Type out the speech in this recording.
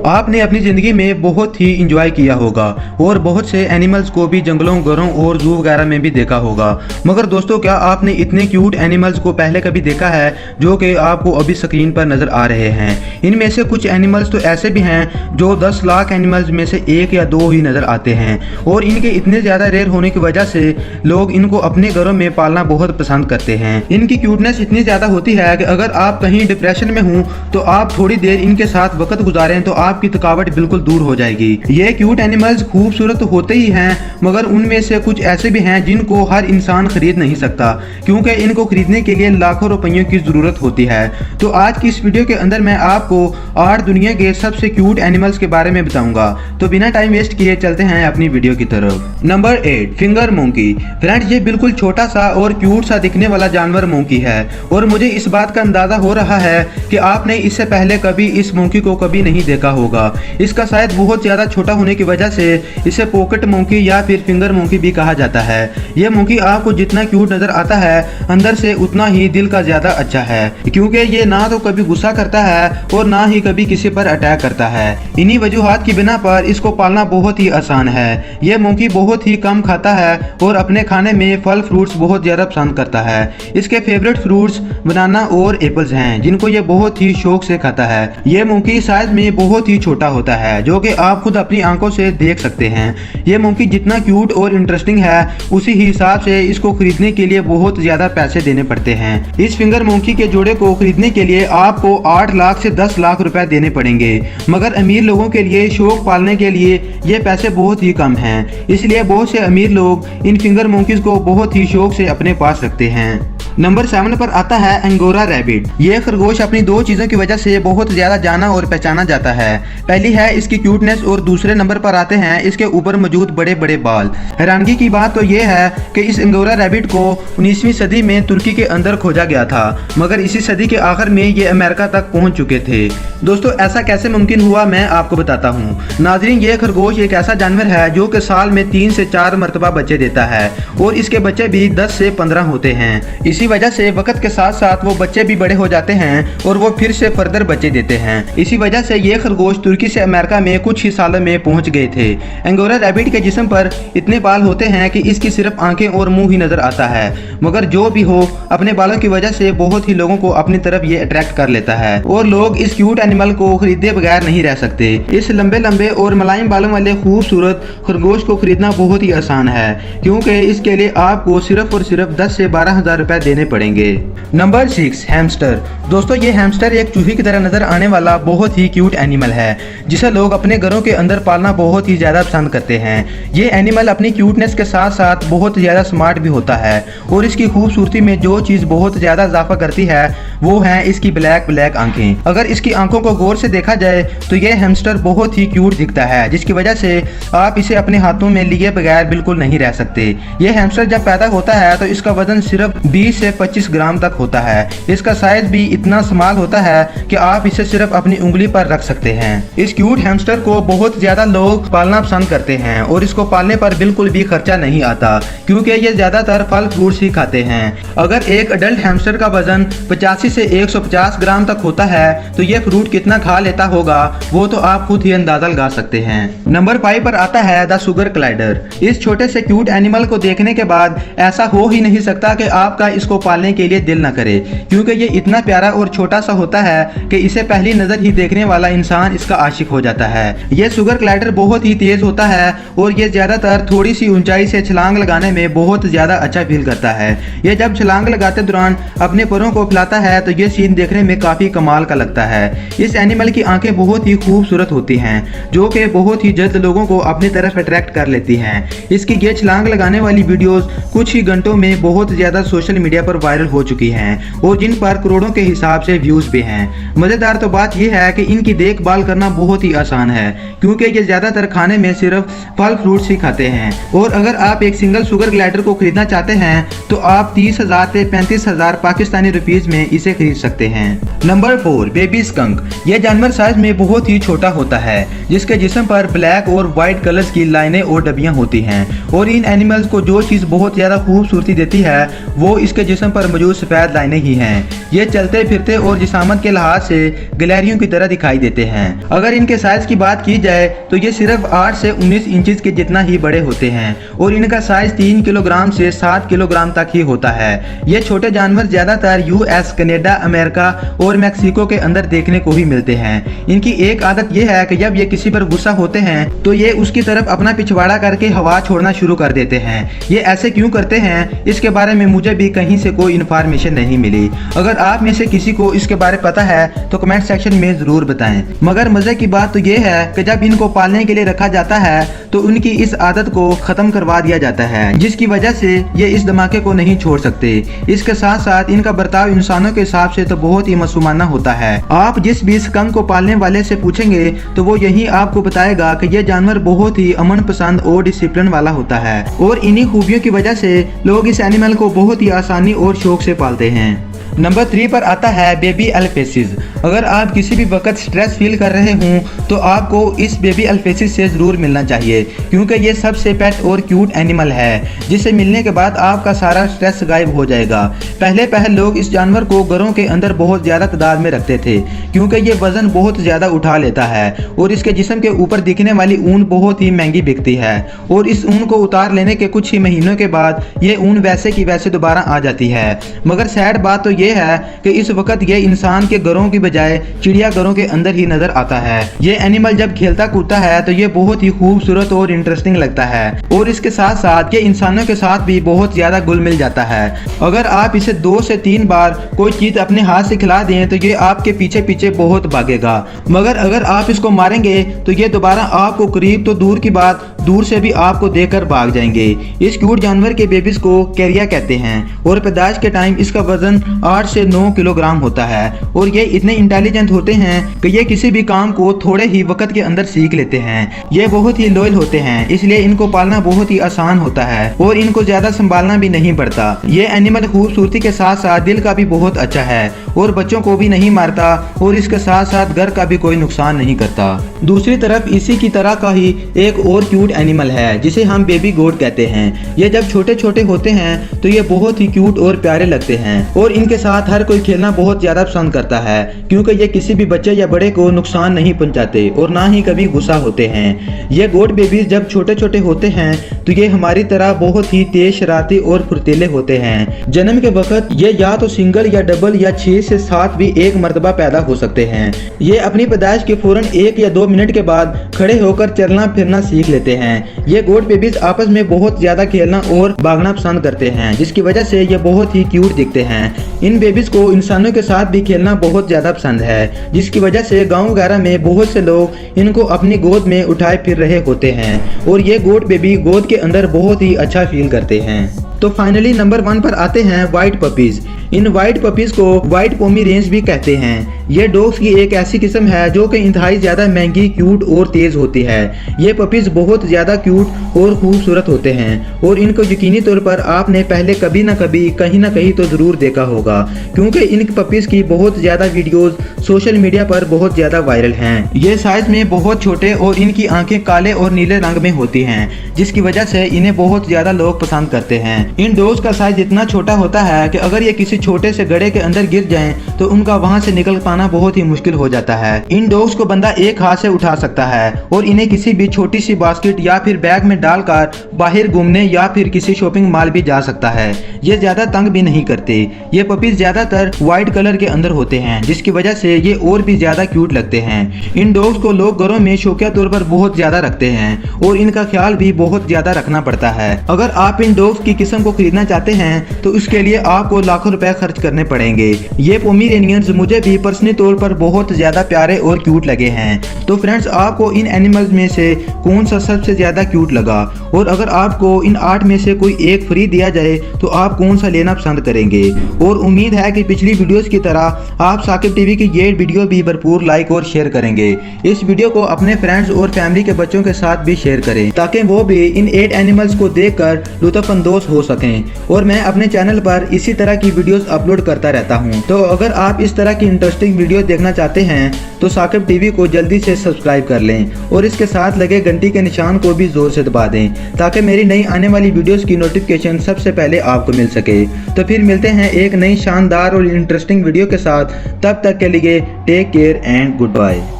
आपने अपनी ज़िंदगी में बहुत ही इंजॉय किया होगा और बहुत से एनिमल्स को भी जंगलों, घरों और जू वगैरह में भी देखा होगा। मगर दोस्तों, क्या आपने इतने क्यूट एनिमल्स को पहले कभी देखा है जो कि आपको अभी स्क्रीन पर नज़र आ रहे हैं? इनमें से कुछ एनिमल्स तो ऐसे भी हैं जो 10 लाख एनिमल्स में से 1 या 2 ही नज़र आते हैं और इनके इतने ज़्यादा रेयर होने की वजह से लोग इनको अपने घरों में पालना बहुत पसंद करते हैं। इनकी क्यूटनेस इतनी ज़्यादा होती है कि अगर आप कहीं डिप्रेशन में हूँ तो आप थोड़ी देर इनके साथ वक्त गुजारें तो आपकी थकावट बिल्कुल दूर हो जाएगी। ये क्यूट एनिमल्स खूबसूरत होते ही हैं, मगर उनमें से कुछ ऐसे भी हैं जिनको हर इंसान खरीद नहीं सकता, क्योंकि इनको खरीदने के लिए लाखों रुपयों की जरूरत होती है। तो आज की इस वीडियो के अंदर मैं आपको 8 दुनिया के सबसे क्यूट एनिमल्स के बारे में बताऊंगा। तो बिना टाइम वेस्ट किए चलते हैं अपनी वीडियो की तरफ। Number 8, finger monkey. फ्रेंड्स, ये बिल्कुल छोटा सा और क्यूट सा दिखने वाला जानवर मोंकी है और मुझे इस बात का अंदाजा हो रहा है कि आपने इससे पहले कभी इस मोंकी को कभी नहीं देखा होगा। इसका शायद बहुत ज्यादा छोटा होने की वजह से इसे पॉकेट मोंकी या फिर फिंगर मोंकी भी कहा जाता है। यह मोंकी आपको जितना क्यूट नजर आता है अंदर से उतना ही दिल का ज्यादा अच्छा है, क्योंकि ये ना तो कभी गुस्सा करता है और ना ही कभी किसी पर अटैक करता है। इन्हीं वजूहात की बिना पर इसको पालना बहुत ही आसान है। यह मोंकी बहुत ही कम खाता है और अपने खाने में फल फ्रूट्स बहुत ज्यादा पसंद करता है। इसके फेवरेट फ्रूट्स बनाना और एप्पल्स हैं, जिनको ये बहुत ही शौक से खाता है। ये मोंकी साइज में बहुत ही छोटा होता है, जो कि आप खुद अपनी आंखों से देख सकते हैं। ये मोंकी जितना क्यूट और इंटरेस्टिंग है उसी हिसाब से इसको खरीदने के लिए बहुत ज्यादा पैसे देने पड़ते हैं। इस फिंगर मोंकी के जोड़े को खरीदने के लिए आपको 8 लाख से 10 लाख रुपए देने पड़ेंगे, मगर अमीर लोगों के लिए शौक पालने के लिए ये पैसे बहुत ही कम हैं। इसलिए बहुत से अमीर लोग इन फिंगर मोंकीज को बहुत ही शौक से अपने पास रखते हैं। नंबर 7 पर आता है अंगोरा रैबिट। ये खरगोश अपनी 2 चीजों की वजह से बहुत ज्यादा जाना और पहचाना जाता है। पहली है इसकी क्यूटनेस और दूसरे नंबर पर आते हैं इसके ऊपर मौजूद बड़े बड़े बाल। हैरानगी की बात तो ये है कि इस अंगोरा रैबिट को 19वीं सदी में तुर्की के अंदर खोजा गया था, मगर इसी सदी के आखिर में ये अमेरिका तक पहुंच चुके थे। दोस्तों, ऐसा कैसे मुमकिन हुआ मैं आपको बताता हूँ। नाजरीन, ये खरगोश एक ऐसा जानवर है जो कि साल में 3 से 4 मरतबा बच्चे देता है और इसके बच्चे भी 10 से 15 होते हैं। इसी वजह से वक्त के साथ साथ वो बच्चे भी बड़े हो जाते हैं और वो फिर से फर्दर बच्चे देते हैं। इसी वजह से ये खरगोश तुर्की से अमेरिका में कुछ ही सालों में पहुंच गए थे। अंगोरा रैबिट के जिस्म पर इतने बाल होते हैं कि इसकी सिर्फ आंखें और मुंह ही नजर आता है, मगर जो भी हो अपने बालों की वजह से बहुत ही लोगों को अपनी तरफ ये अट्रैक्ट कर लेता है और लोग इस क्यूट एनिमल को खरीदे बगैर नहीं रह सकते। इस लंबे लंबे और मुलायम बालों वाले खूबसूरत खरगोश को खरीदना बहुत ही आसान है, क्योंकि इसके लिए आपको सिर्फ और सिर्फ 10 से 12 हजार रुपए देने पड़ेंगे। Number 6, hamster. दोस्तों, ये हैमस्टर एक चूहे की तरह नजर आने वाला बहुत ही क्यूट एनिमल है, जिसे लोग अपने घरों के अंदर पालना बहुत ही ज्यादा पसंद करते हैं। ये एनिमल अपनी क्यूटनेस के साथ साथ बहुत ज्यादा स्मार्ट भी होता है और इसकी खूबसूरती में जो चीज बहुत ज्यादा इजाफा करती है वो है इसकी ब्लैक आंखें। अगर इसकी आंखों को गौर से देखा जाए तो ये हैमस्टर बहुत ही क्यूट दिखता है, जिसकी वजह से आप इसे अपने हाथों में लिए बगैर बिल्कुल नहीं रह सकते। ये हैमस्टर जब पैदा होता है तो इसका वजन सिर्फ 20 से 25 ग्राम तक होता है। इसका साइज भी इतना स्मॉल होता है कि आप इसे सिर्फ अपनी उंगली पर रख सकते हैं। इस क्यूट हैमस्टर को बहुत ज्यादा लोग पालना पसंद करते हैं और इसको पालने पर बिल्कुल भी खर्चा नहीं आता, क्योंकि ये ज्यादातर फल फ्रूट्स ही खाते हैं। अगर एक अडल्ट हैमस्टर का वजन 85 से 150 ग्राम तक होता है तो ये फ्रूट कितना खा लेता होगा वो तो आप खुद ही अंदाजा लगा सकते हैं। नंबर 5 पर आता है द शुगर ग्लाइडर। इस छोटे से क्यूट एनिमल को देखने के बाद ऐसा हो ही नहीं सकता कि आपका इसको पालने के लिए दिल न करे, क्योंकि ये इतना प्यारा और छोटा सा होता है कि इसे पहली नजर ही देखने वाला इंसान इसका आशिक हो जाता है। ये शुगर ग्लाइडर बहुत ही तेज होता है और ये ज्यादातर थोड़ी सी ऊंचाई से छलांग लगाने में बहुत ज्यादा अच्छा फील करता है। ये जब छलांग लगाते दौरान अपने परों को फैलाता है तो ये सीन देखने में काफी कमाल का लगता है। इस एनिमल की आंखें बहुत ही खूबसूरत होती हैं, जो कि बहुत ही जल्द लोगों को अपनी तरफ अट्रैक्ट कर लेती हैं। इसकी ये छलांग लगाने वाली वीडियोस कुछ ही घंटों में बहुत ज्यादा सोशल मीडिया पर वायरल हो चुकी हैं और जिन पर करोड़ों के हिसाब से व्यूज भी हैं। मजेदार तो बात यह है कि इनकी देखभाल करना बहुत ही आसान है, क्योंकि ये ज्यादातर खाने में सिर्फ फल फ्रूट्स ही खाते हैं। और अगर आप एक सिंगल शुगर ग्लाइडर को खरीदना चाहते हैं तो आप 30,000 से 35,000 पाकिस्तानी रुपीज में इसे खरीद सकते हैं। Number 4, baby skunk. यह जानवर साइज में बहुत ही छोटा होता है, जिसके जिस्म पर ब्लैक और व्हाइट कलर्स की लाइनें और डबियां होती हैं। और इन एनिमल्स को जो चीज बहुत ज्यादा खूबसूरती देती है वो इसके जिस्म पर मौजूद सफेद लाइनें ही हैं। ये चलते फिरते और जिसामत के लिहाज से गिलहरियों की तरह दिखाई देते हैं। अगर इनके साइज की बात की जाए तो ये सिर्फ 8 से 19 इंचेस के जितना ही बड़े होते हैं और इनका साइज 3 किलोग्राम से 7 किलोग्राम तक ही होता है। ये छोटे जानवर ज्यादातर यूएस, कनाडा, अमेरिका और मैक्सिको के अंदर देखने को ही मिलते हैं। इनकी एक आदत यह है कि जब ये किसी पर गुस्सा होते हैं तो ये उसकी तरफ अपना पिछवाड़ा करके हवा छोड़ना शुरू कर देते हैं। ये ऐसे क्यों करते हैं, इसके बारे में मुझे भी कहीं से कोई इन्फॉर्मेशन नहीं मिली। अगर आप में से किसी को इसके बारे में पता है तो कमेंट सेक्शन में जरूर बताएं। मगर मजे की बात तो ये है कि जब इनको पालने के लिए रखा जाता है तो उनकी इस आदत को खत्म करवा दिया जाता है, जिसकी वजह से ये इस धमाके को नहीं छोड़ सकते। इसके साथ साथ इनका बर्ताव इंसानों के हिसाब से तो बहुत ही मासूमाना होता है। आप जिस भी स्कंक को पालने वाले से पूछेंगे तो वो यही आपको बताएगा कि ये जानवर बहुत ही अमन पसंद और डिसिप्लिन वाला होता है और इन्हीं खूबियों की वजह से लोग इस एनिमल को बहुत ही आसानी और शौक से पालते हैं। नंबर 3 पर आता है बेबी एल्फेसिस। अगर आप किसी भी वक्त स्ट्रेस फील कर रहे हों तो आपको इस बेबी एल्फेसिस से ज़रूर मिलना चाहिए, क्योंकि ये सबसे पेट और क्यूट एनिमल है जिसे मिलने के बाद आपका सारा स्ट्रेस गायब हो जाएगा। पहले लोग इस जानवर को घरों के अंदर बहुत ज़्यादा तादाद में रखते थे, क्योंकि ये वज़न बहुत ज़्यादा उठा लेता है और इसके जिस्म के ऊपर दिखने वाली ऊन बहुत ही महंगी बिकती है और इस ऊन को उतार लेने के कुछ ही महीनों के बाद ये ऊन वैसे की वैसे दोबारा आ जाती है। मगर सैड बात तो ये है कि इस वक्त ये इंसान के घरों की बजाय चिड़ियाघरों के अंदर ही नजर आता है। ये एनिमल जब खेलता कूदता है तो ये बहुत ही खूबसूरत और इंटरेस्टिंग लगता है और इसके साथ साथ ये इंसानों के साथ भी बहुत ज्यादा घुल मिल जाता है। अगर आप इसे 2 से 3 बार कोई चीज अपने हाथ से खिला दें तो ये आपके पीछे पीछे बहुत भागेगा, मगर अगर आप इसको मारेंगे तो ये दोबारा आपको करीब तो दूर की बात, दूर से भी आपको देखकर भाग जाएंगे। इस क्यूट जानवर के बेबीज को कैरिया कहते हैं और पैदाइश के टाइम इसका वजन 8 से 9 किलोग्राम होता है और ये इतने इंटेलिजेंट होते हैं कि ये किसी भी काम को थोड़े ही वक्त के अंदर सीख लेते हैं। ये बहुत ही लॉयल होते हैं, इसलिए इनको पालना बहुत ही आसान होता है और इनको ज्यादा संभालना भी नहीं पड़ता। ये एनिमल खूबसूरती के साथ साथ दिल का भी बहुत अच्छा है और बच्चों को भी नहीं मारता और इसके साथ साथ घर का भी कोई नुकसान नहीं करता। दूसरी तरफ इसी की तरह का ही एक और क्यूट एनिमल है जिसे हम बेबी गोट कहते हैं। ये जब छोटे छोटे होते हैं तो ये बहुत ही क्यूट और प्यारे लगते हैं और इनके साथ हर कोई खेलना बहुत ज्यादा पसंद करता है, क्योंकि ये किसी भी बच्चे या बड़े को नुकसान नहीं पहुंचाते और ना ही कभी गुस्सा होते हैं। ये गोट बेबीज जब छोटे छोटे होते हैं तो ये हमारी तरह बहुत ही तेज, शरारती और फुर्तीले होते हैं। जन्म के वक्त ये या तो सिंगल या डबल या 6 से 7 भी एक मर्तबा पैदा हो सकते हैं। ये अपनी पैदाइश के फौरन 1 या 2 मिनट के बाद खड़े होकर चलना फिरना सीख लेते हैं। ये गोट बेबीज आपस में बहुत ज्यादा खेलना और भागना पसंद करते हैं, जिसकी वजह से ये बहुत ही क्यूट दिखते हैं। इन बेबीज को इंसानों के साथ भी खेलना बहुत ज्यादा पसंद है, जिसकी वजह से गाँव वगैरह में बहुत से लोग इनको अपनी गोद में उठाए फिर रहे होते हैं और ये गोट बेबी गोद के अंदर बहुत ही अच्छा फील करते हैं। तो फाइनली नंबर 1 पर आते हैं व्हाइट पपीज। इन व्हाइट पपीज को व्हाइट पोमेरेनियंस भी कहते हैं। ये डॉग्स की एक ऐसी किस्म है जो कि इंतहाई ज्यादा महंगी, क्यूट और तेज होती है। ये पपीज बहुत ज्यादा क्यूट और खूबसूरत होते हैं और इनको यकीनी तौर पर आपने पहले कभी ना कभी कहीं ना कहीं तो जरूर देखा होगा, क्योंकि इन पपीज की बहुत ज्यादा वीडियोस सोशल मीडिया पर बहुत ज्यादा वायरल हैं। ये साइज में बहुत छोटे और इनकी आंखें काले और नीले रंग में होती हैं, जिसकी वजह से इन्हें बहुत ज्यादा लोग पसंद करते हैं। इन डॉग्स का साइज इतना छोटा होता है कि अगर ये किसी छोटे से गड्ढे के अंदर गिर जाएं तो उनका वहां से निकल पाना बहुत ही मुश्किल हो जाता है। इन डॉग्स को बंदा एक हाथ से उठा सकता है और इन्हें किसी भी छोटी सी बास्केट या फिर बैग में डालकर बाहर घूमने या फिर किसी शॉपिंग मॉल भी जा सकता है। ये ज्यादा तंग भी नहीं करते। ये पपीज ज्यादातर व्हाइट कलर के अंदर होते हैं, जिसकी वजह से ये और भी ज्यादा क्यूट लगते हैं। इन डॉग्स को लोग घरों में शौकिया तौर पर बहुत ज्यादा रखते हैं और इनका ख्याल भी बहुत ज्यादा रखना पड़ता है। अगर आप इन डॉग्स की किस्म को खरीदना चाहते हैं तो उसके लिए आपको लाखों रुपए खर्च करने पड़ेंगे। ये पोमेरेनियंस मुझे भी पर्सनली तौर पर बहुत ज्यादा प्यारे और क्यूट लगे हैं। तो फ्रेंड्स, आपको इन एनिमल्स में से कौन सा सबसे ज्यादा क्यूट लगा, और अगर आपको इन 8 में से कोई एक फ्री दिया जाए तो आप कौन सा लेना पसंद करेंगे। और उम्मीद है कि पिछली वीडियोस की तरह आप साकिब टीवी की ये वीडियो भी भरपूर लाइक और शेयर करेंगे। इस वीडियो को अपने फ्रेंड्स और फैमिली के बच्चों के साथ भी शेयर करें ताकि वो भी इन 8 एनिमल्स को देखकर लुत्फ अंदोज हो सकें। और मैं अपने चैनल पर इसी तरह की वीडियोस अपलोड करता रहता हूं। तो अगर आप इस तरह की इंटरेस्टिंग वीडियो देखना चाहते हैं तो साकिब टीवी को जल्दी से सब्सक्राइब कर लें और इसके साथ लगे घंटी के निशान को भी जोर से दबा दें ताकि मेरी नई आने वाली वीडियोस की नोटिफिकेशन सबसे पहले आपको मिल सके। तो फिर मिलते हैं एक नई शानदार और इंटरेस्टिंग वीडियो के साथ। तब तक के लिए take care and good bye.